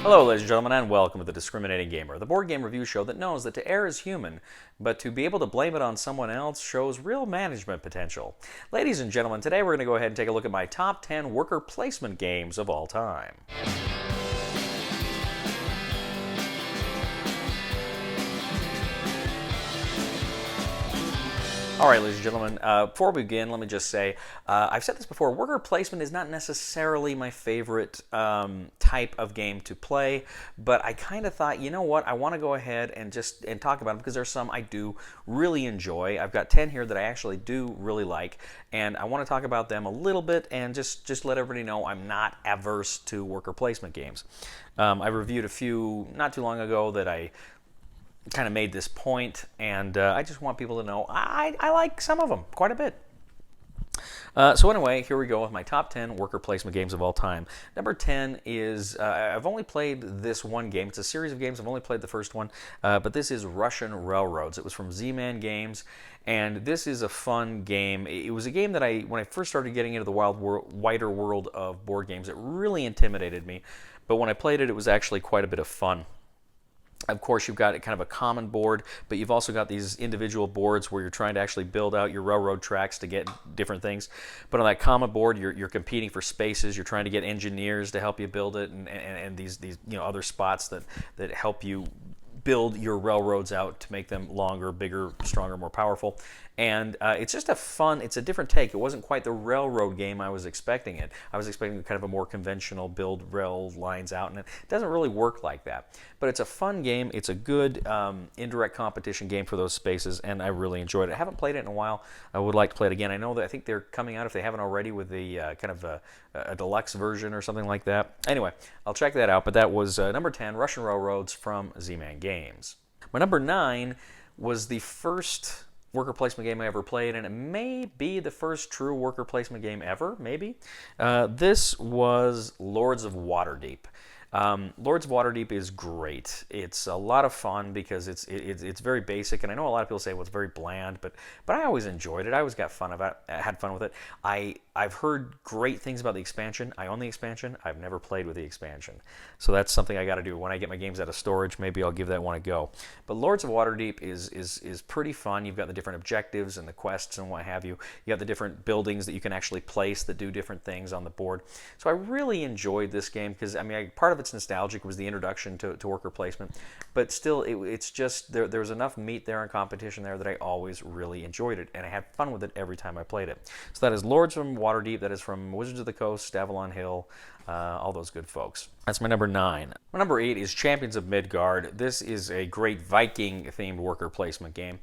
Hello, ladies and gentlemen, and welcome to The Discriminating Gamer, the board game review show that knows that to err is human, but to be able to blame it on someone else shows real management potential. Ladies and gentlemen, today we're going to go ahead and take a look at my top 10 worker placement games of all time. All right, ladies and gentlemen, before we begin, let me just say, I've said this before, worker placement is not necessarily my favorite type of game to play, but I kind of thought, you know what, I want to go ahead and talk about them because there's some I do really enjoy. I've got 10 here that I actually do really like, and I want to talk about them a little bit and just let everybody know I'm not averse to worker placement games. I reviewed a few not too long ago that I kind of made this point, and I just want people to know I like some of them quite a bit. So anyway, here we go with my top 10 worker placement games of all time. Number 10 is, I've only played this one game. It's a series of games. I've only played the first one, but this is Russian Railroads. It was from Z-Man Games, and this is a fun game. It was a game that when I first started getting into the wider world of board games, it really intimidated me, but when I played it, it was actually quite a bit of fun. Of course, you've got kind of a common board, but you've also got these individual boards where you're trying to actually build out your railroad tracks to get different things. But on that common board, you're competing for spaces. You're trying to get engineers to help you build it, and these other spots that help you build your railroads out to make them longer, bigger, stronger, more powerful. And it's just it's a different take. It wasn't quite the railroad game I was expecting it. I was expecting kind of a more conventional build rail lines out, and it doesn't really work like that. But it's a fun game. It's a good indirect competition game for those spaces, and I really enjoyed it. I haven't played it in a while. I would like to play it again. I think they're coming out, if they haven't already, with the kind of a deluxe version or something like that. Anyway, I'll check that out. But that was number 10, Russian Railroads from Z-Man Games. My number 9 was the first worker placement game I ever played, and it may be the first true worker placement game ever, maybe. This was Lords of Waterdeep. Lords of Waterdeep is great. It's a lot of fun because it's very basic, and I know a lot of people say, well, it's very bland, but I always enjoyed it. I always had fun with it. I've heard great things about the expansion. I own the expansion. I've never played with the expansion, so that's something I got to do. When I get my games out of storage, maybe I'll give that one a go. But Lords of Waterdeep is pretty fun. You've got the different objectives and the quests and what have you. You got the different buildings that you can actually place that do different things on the board. So I really enjoyed this game because part of it's nostalgic. It was the introduction to worker placement, but still, it's just there was enough meat there and competition there that I always really enjoyed it, and I had fun with it every time I played it. So that is Lords from Waterdeep. That is from Wizards of the Coast, Avalon Hill, all those good folks. That's my number 9. My number 8 is Champions of Midgard. This is a great Viking-themed worker placement game.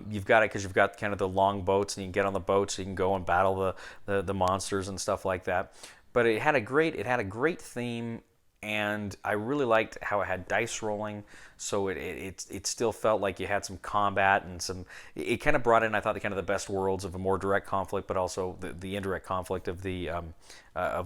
You've got it because you've got kind of the long boats, and you can get on the boats, so you can go and battle the monsters and stuff like that. But it had a great theme. And I really liked how it had dice rolling, so it still felt like you had some combat and some. It kind of brought in, I thought, the best worlds of a more direct conflict, but also the indirect conflict of the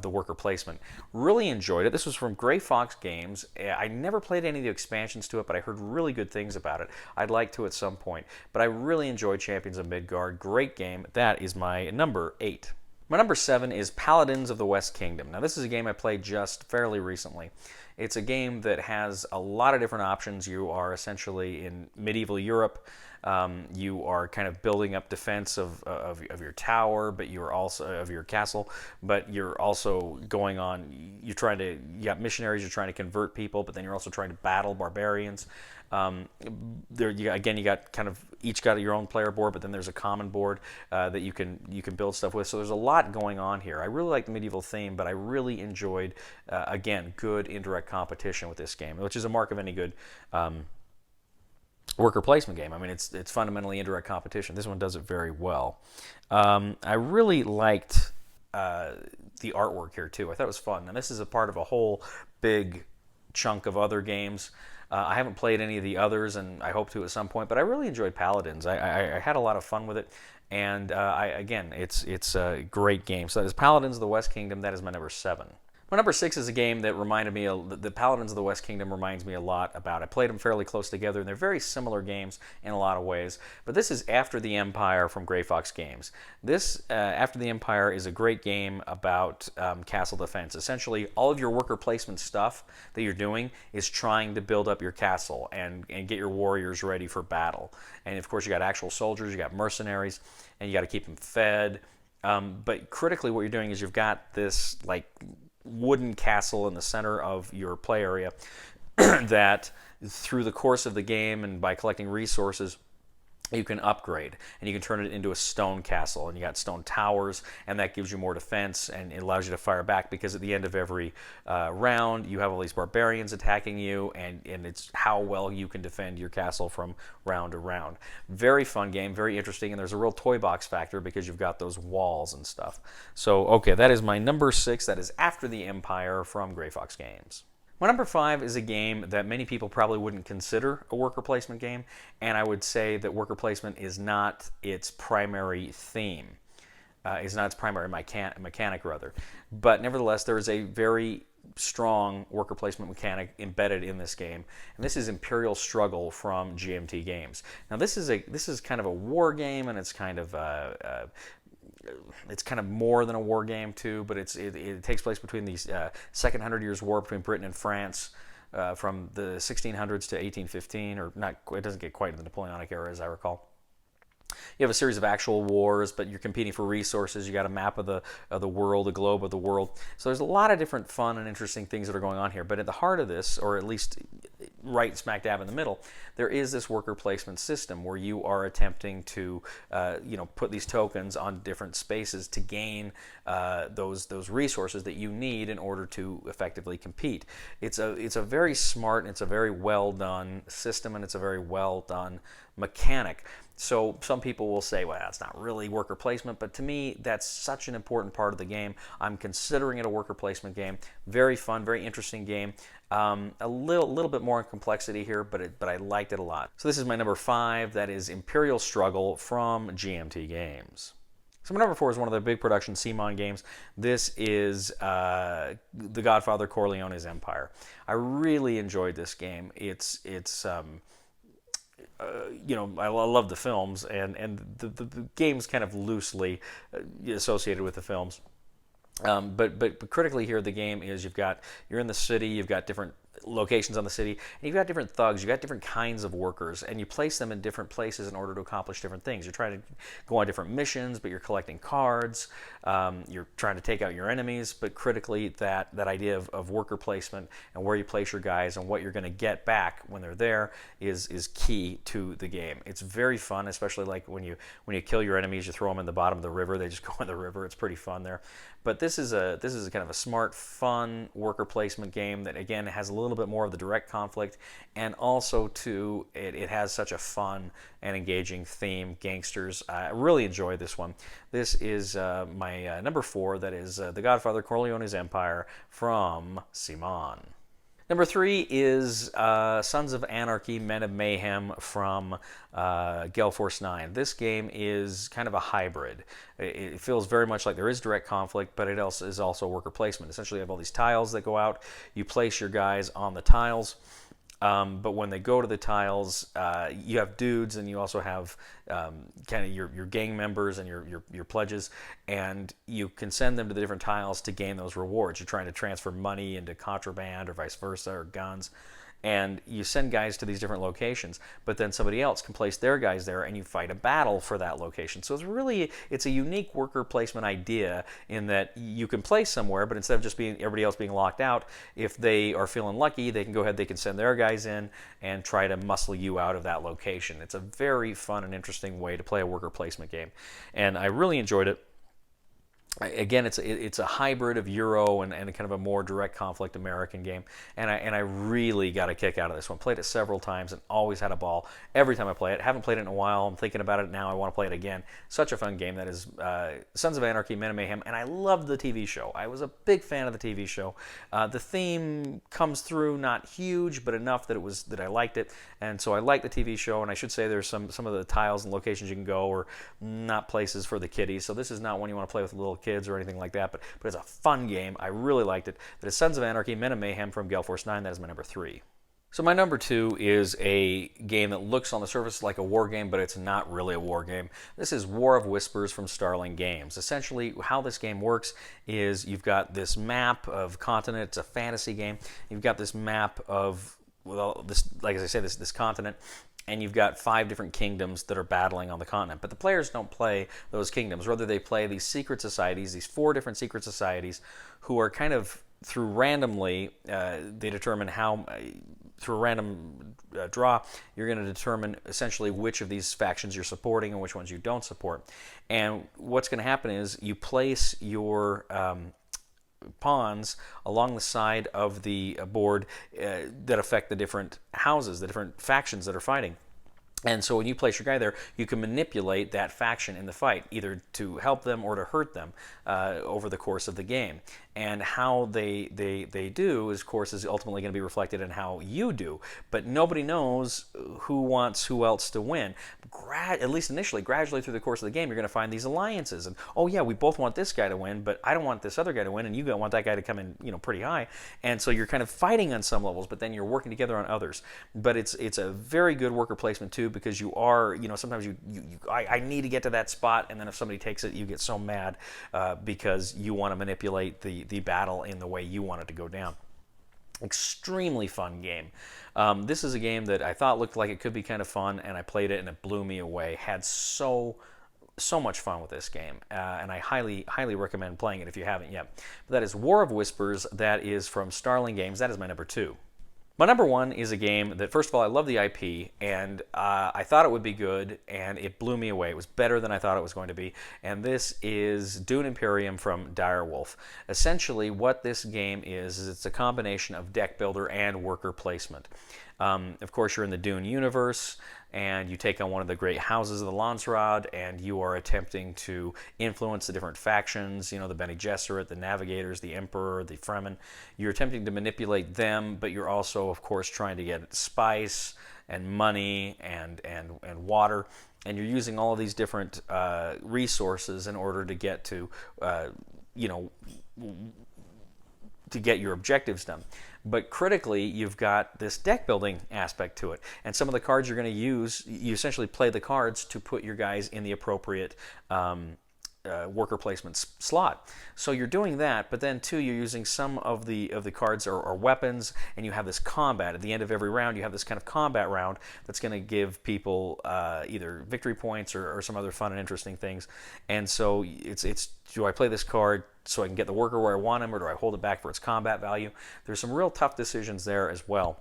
worker placement. Really enjoyed it. This was from Gray Fox Games. I never played any of the expansions to it, but I heard really good things about it. I'd like to at some point, but I really enjoyed Champions of Midgard. Great game. That is my number 8. My number 7 is Paladins of the West Kingdom. Now, this is a game I played just fairly recently. It's a game that has a lot of different options. You are essentially in medieval Europe. You are kind of building up defense of your tower, but you're also of your castle. But you're also going on. You got missionaries. You're trying to convert people, but then you're also trying to battle barbarians. You got kind of each got your own player board, but then there's a common board that you can build stuff with. So there's a lot going on here. I really like the medieval theme, but I really enjoyed again good indirect competition with this game, which is a mark of any good worker placement game. It's fundamentally indirect competition. This one does it very well. I really liked the artwork here too. I thought it was fun, and this is a part of a whole big chunk of other games. I haven't played any of the others, and I hope to at some point, but I really enjoyed Paladins. I had a lot of fun with it, and it's a great game. So that is Paladins of the West Kingdom. That is my number 7. My number 6 is a game that reminded me of the Paladins of the West Kingdom reminds me a lot about. I played them fairly close together, and they're very similar games in a lot of ways. But this is After the Empire from Grey Fox Games. This After the Empire is a great game about castle defense. Essentially, all of your worker placement stuff that you're doing is trying to build up your castle and get your warriors ready for battle. And of course, you got actual soldiers, you got mercenaries, and you got to keep them fed. But critically, what you're doing is you've got this like wooden castle in the center of your play area that through the course of the game and by collecting resources you can upgrade, and you can turn it into a stone castle, and you got stone towers, and that gives you more defense, and it allows you to fire back, because at the end of every round you have all these barbarians attacking you, and it's how well you can defend your castle from round to round. Very fun game, very interesting, and there's a real toy box factor because you've got those walls and stuff. So okay, that is my number 6. That is After the Empire from Grey Fox Games. My number 5 is a game that many people probably wouldn't consider a worker placement game, and I would say that worker placement is not its primary theme. It's not its primary mechanic, rather. But nevertheless, there is a very strong worker placement mechanic embedded in this game, and this is Imperial Struggle from GMT Games. Now, this is kind of a war game, and it's kind of more than a war game too, but it takes place between these Second Hundred Years' War between Britain and France from the 1600s to 1815, or not. It doesn't get quite to the Napoleonic era, as I recall. You have a series of actual wars, but you're competing for resources. You got a map of the world, a globe of the world. So there's a lot of different fun and interesting things that are going on here. But at the heart of this, or at least right smack dab in the middle, there is this worker placement system where you are attempting to, put these tokens on different spaces to gain those resources that you need in order to effectively compete. It's a very smart and it's a very well done system, and it's a very well done mechanic. So some people will say, well, that's not really worker placement, but to me, that's such an important part of the game. I'm considering it a worker placement game. Very fun, very interesting game. A little bit more in complexity here, but I liked it a lot. So this is my number 5. That is Imperial Struggle from GMT Games. So my number 4 is one of the big production CMON games. This is The Godfather Corleone's Empire. I really enjoyed this game. I love the films, and the game's kind of loosely associated with the films. But critically here, the game is you're in the city, you've got different locations on the city, and you've got different thugs, you've got different kinds of workers, and you place them in different places in order to accomplish different things. You're trying to go on different missions, but you're collecting cards, you're trying to take out your enemies, but critically that idea of worker placement and where you place your guys and what you're going to get back when they're there is key to the game. It's very fun, especially like when you kill your enemies, you throw them in the bottom of the river, they just go in the river. It's pretty fun there. But this is a kind of a smart, fun worker placement game that again has a little bit more of the direct conflict, and also too it has such a fun and engaging theme. Gangsters. I really enjoyed this one. This is my number 4. That is The Godfather Corleone's Empire from CMON. Number 3 is Sons of Anarchy, Men of Mayhem from Gale Force 9. This game is kind of a hybrid. It feels very much like there is direct conflict, but it also is also worker placement. Essentially, you have all these tiles that go out. You place your guys on the tiles. But when they go to the tiles, you have dudes, and you also have kind of your gang members and your pledges, and you can send them to the different tiles to gain those rewards. You're trying to transfer money into contraband or vice versa, or guns. And you send guys to these different locations, but then somebody else can place their guys there, and you fight a battle for that location. So it's a unique worker placement idea in that you can place somewhere, but instead of just everybody else being locked out, if they are feeling lucky, they can send their guys in and try to muscle you out of that location. It's a very fun and interesting way to play a worker placement game, and I really enjoyed it. Again, it's a hybrid of Euro and kind of a more direct conflict American game, and I really got a kick out of this one. Played it several times and always had a ball every time I play it. Haven't played it in a while. I'm thinking about it now. I want to play it again. Such a fun game. That is Sons of Anarchy, Men of Mayhem, and I loved the TV show. I was a big fan of the TV show. The theme comes through, not huge, but enough that I liked it, and so I liked the TV show. And I should say there's some of the tiles and locations you can go are not places for the kiddies. So this is not one you want to play with little kids. kids or anything like that, but it's a fun game. I really liked it. That is Sons of Anarchy, Men of Mayhem from Gale Force 9. That is my number 3. So my number 2 is a game that looks on the surface like a war game, but it's not really a war game. This is War of Whispers from Starling Games. Essentially, how this game works is you've got this map of continent. It's a fantasy game. You've got this map of, well, this, like as I say, this continent, and you've got 5 different kingdoms that are battling on the continent. But the players don't play those kingdoms. Rather, they play these secret societies, these 4 different secret societies, who are kind of through randomly, they determine how. Through a random draw, you're going to determine essentially which of these factions you're supporting and which ones you don't support. And what's going to happen is you place your pawns along the side of the board that affect the different houses, the different factions that are fighting. And so when you place your guy there, you can manipulate that faction in the fight, either to help them or to hurt them over the course of the game. And how they do, of course, is ultimately going to be reflected in how you do. But nobody knows who wants who else to win. At least initially, gradually through the course of the game, you're going to find these alliances. And, oh yeah, we both want this guy to win, but I don't want this other guy to win, and you want that guy to come in, pretty high. And so you're kind of fighting on some levels, but then you're working together on others. But it's a very good worker placement too, because you are, sometimes I need to get to that spot, and then if somebody takes it, you get so mad because you want to manipulate the battle in the way you want it to go down. Extremely fun game. This is a game that I thought looked like it could be kind of fun, and I played it and it blew me away. Had so much fun with this game, and I highly recommend playing it if you haven't yet. But that is War of Whispers. That is from Starling Games. That is my number 2. My number 1 is a game that, first of all, I love the IP, and I thought it would be good, and it blew me away. It was better than I thought it was going to be, and this is Dune Imperium from Direwolf. Essentially, what this game is it's a combination of deck builder and worker placement. Of course, you're in the Dune universe, and you take on one of the great houses of the Landsraad, and you are attempting to influence the different factions, the Bene Gesserit, the Navigators, the Emperor, the Fremen. You're attempting to manipulate them, but you're also, of course, trying to get spice and money and water, and you're using all of these different resources in order to get to get your objectives done. But critically, you've got this deck building aspect to it. And some of the cards you're going to use, you essentially play the cards to put your guys in the appropriate worker placement slot. So you're doing that, but then too, you're using some of the cards or weapons, and you have this combat. At the end of every round, you have this kind of combat round that's going to give people either victory points or some other fun and interesting things. And so it's do I play this card so I can get the worker where I want him, or do I hold it back for its combat value? There's some real tough decisions there as well.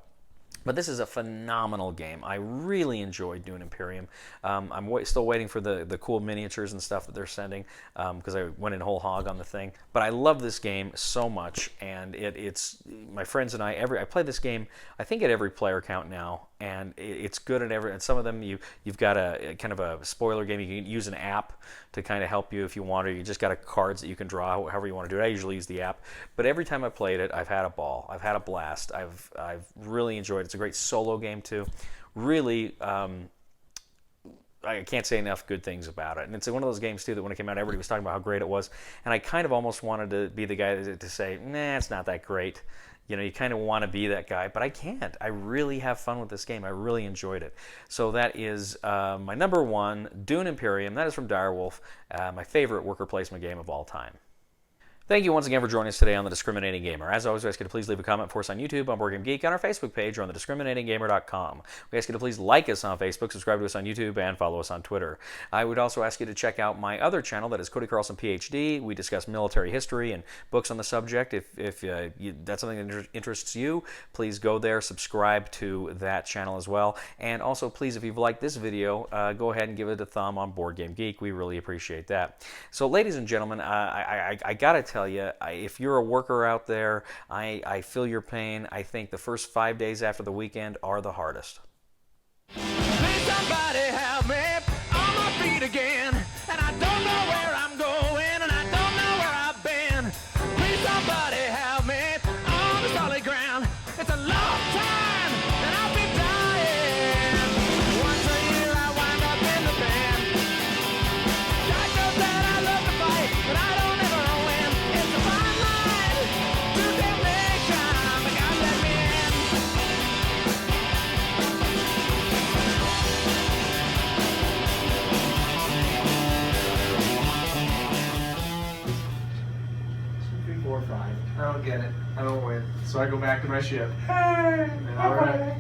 But this is a phenomenal game. I really enjoyed Dune Imperium. I'm still waiting for the cool miniatures and stuff that they're sending because I went in whole hog on the thing. But I love this game so much, and it's my friends and I play this game I think at every player count now, and it's good at every. And some of them you've got a kind of a spoiler game. You can use an app to kind of help you if you want, or you just got cards that you can draw however you want to do it. I usually use the app, but every time I played it, I've had a ball. I've had a blast. I've really enjoyed it. It's a great solo game too. Really, I can't say enough good things about it. And it's one of those games too that when it came out, everybody was talking about how great it was, and I kind of almost wanted to be the guy to say, nah, it's not that great. You kind of want to be that guy, but I can't. I really have fun with this game. I really enjoyed it. So that is my number 1, Dune Imperium. That is from Direwolf, my favorite worker placement game of all time. Thank you once again for joining us today on The Discriminating Gamer. As always, we ask you to please leave a comment for us on YouTube, on Board Game Geek, on our Facebook page, or on thediscriminatinggamer.com. We ask you to please like us on Facebook, subscribe to us on YouTube, and follow us on Twitter. I would also ask you to check out my other channel, that is Cody Carlson, PhD. We discuss military history and books on the subject. If that's something that interests you, please go there, subscribe to that channel as well. And also, please, if you've liked this video, go ahead and give it a thumb on Board Game Geek. We really appreciate that. So, ladies and gentlemen, I gotta tell you, if you're a worker out there, I feel your pain. I think the first 5 days after the weekend are the hardest. Please somebody help me on my feet again, and I don't know where I'm going, and I don't know where I've been. Please somebody help me on the solid ground. It's a long time, and I'll be dying. Once a year I wind up in the band. God knows that I love to fight, but I don't ever 5. I don't get it. I don't win. So I go back to my ship. Hey! All right.